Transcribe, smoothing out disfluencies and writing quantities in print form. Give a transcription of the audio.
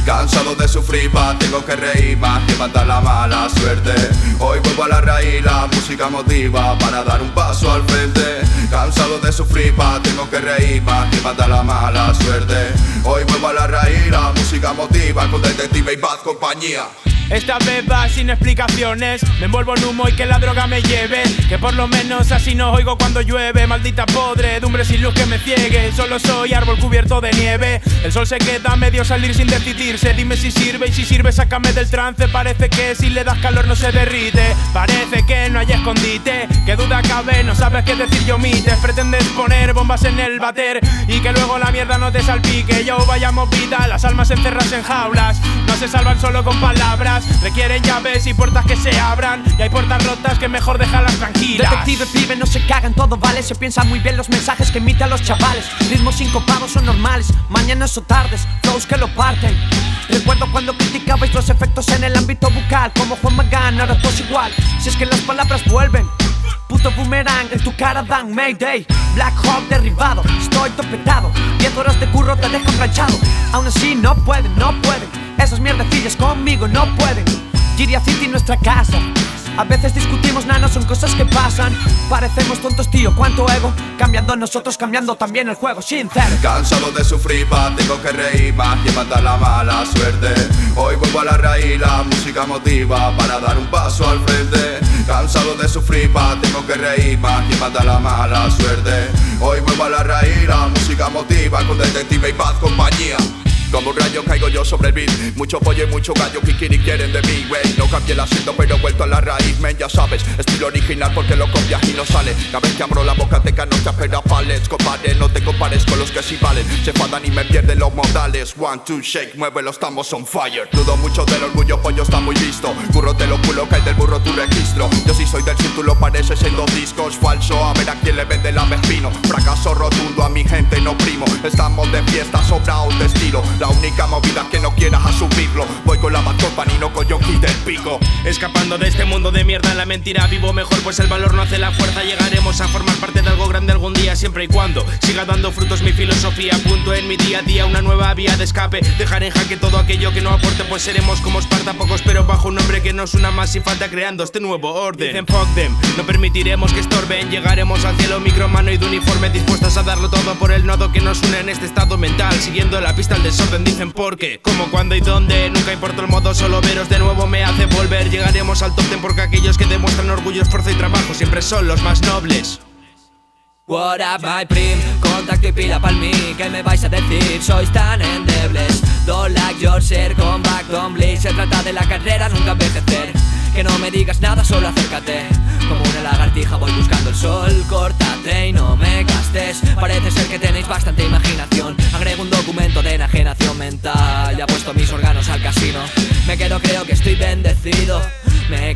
Cansado de sufrir, tengo que reír más que matar la mala suerte. Hoy vuelvo a la raíz, la música motiva para dar un paso al frente. Cansado de sufrir, tengo que reír más que matar la mala suerte. Hoy vuelvo a la raíz, la música motiva con Detective y Bad compañía. Esta vez va sin explicaciones, me envuelvo en humo y que la droga me lleve. Que por lo menos así no oigo cuando llueve. Maldita podredumbre sin luz que me ciegue. Solo soy árbol cubierto de nieve. El sol se queda a medio salir sin decidirse. Dime si sirve y si sirve sácame del trance. Parece que si le das calor no se derrite. Parece que no hay escondite. Que duda cabe, no sabes qué decir yo omites. Pretendes poner bombas en el bater y que luego la mierda no te salpique. Yo vayamos vida, las almas encerradas en jaulas. No se salvan solo con palabras. Requieren llaves y puertas que se abran. Y hay puertas rotas que mejor déjalas tranquilas. Detective pibe, no se cagan, todo vale. Se piensan muy bien los mensajes que emiten los chavales. Ritmos sincopados son normales, mañanas o tardes, flows que lo parten. Recuerdo cuando criticabais los efectos en el ámbito bucal. Como Juan Magán, ahora todos igual. Si es que las palabras vuelven. Puto boomerang, en tu cara dan Mayday. Black Hawk derribado, estoy topetado. 10 horas de curro te dejo planchado. Aún así no pueden, no pueden. Esas mierdecillas conmigo no pueden. Giria City nuestra casa. A veces discutimos, nano, son cosas que pasan. Parecemos tontos, tío, cuánto ego. Cambiando nosotros, cambiando también el juego, sincero. Cansado de sufrir, tengo que reír más que matar la mala suerte. Hoy vuelvo a la raíz, la música motiva para dar un paso al frente. Cansado de sufrir, tengo que reír más que matar la mala suerte. Hoy vuelvo a la raíz, la música motiva con Detective y Bad compañía. Como un rayo caigo yo sobre el beat. Mucho pollo y mucho gallo que quieren de mí, wey. No cambié el acento pero he vuelto a la raíz, men, ya sabes. Estilo original porque lo copias y no sale. Cada vez que abro la boca te cano, te espera palets. Compadre, no te compares con los que sí valen. Se enfadan y me pierden los modales. 1, 2, shake, muévelo, estamos on fire. Dudo mucho del orgullo, pollo está muy visto. Curro te lo culo, cae del burro tu registro. Yo sí soy del sur, tú lo pareces en 2 discos. Falso, a ver a quién le vende la espino. Fracaso rotundo, a mi gente no primo. Estamos de fiesta, sobraos de estilo. La única movida que no quieras asumirlo. Voy con la Bad Company, no con Yonki del Pico. Escapando de este mundo de mierda, la mentira vivo mejor, pues el valor no hace la fuerza. Llegaremos a formar parte de algo grande algún día, siempre y cuando siga dando frutos mi filosofía. Punto en mi día a día, una nueva vía de escape. Dejar en jaque todo aquello que no aporte, pues seremos como Esparta, pocos pero bajo un nombre que nos una más sin falta, creando este nuevo orden. Dicen fuck them, no permitiremos que estorben. Llegaremos al cielo micromano y de uniforme, dispuestas a darlo todo por el nodo que nos une en este estado mental. Siguiendo la pista al desorden, dicen por qué, cómo, cuándo y dónde. Nunca importa el modo, solo veros de nuevo me hace volver. Llegaremos al top 10 porque aquellos que demuestran orgullo, esfuerzo y trabajo siempre son los más nobles. What up my prim, contacto y pila pa'l mí. ¿Qué me vais a decir? Sois tan endebles. Don't like your share, come back, don't bleed. Se trata de la carrera, nunca envejecer. Que no me digas nada, solo acércate. Como una lagartija voy buscando el sol. Córtate y no me gastes. Parece ser que tenéis bastante imaginación. Agrego un documento de enajenación mental. Ya he puesto mis órganos al casino. Me quedo, creo que estoy bendecido. Me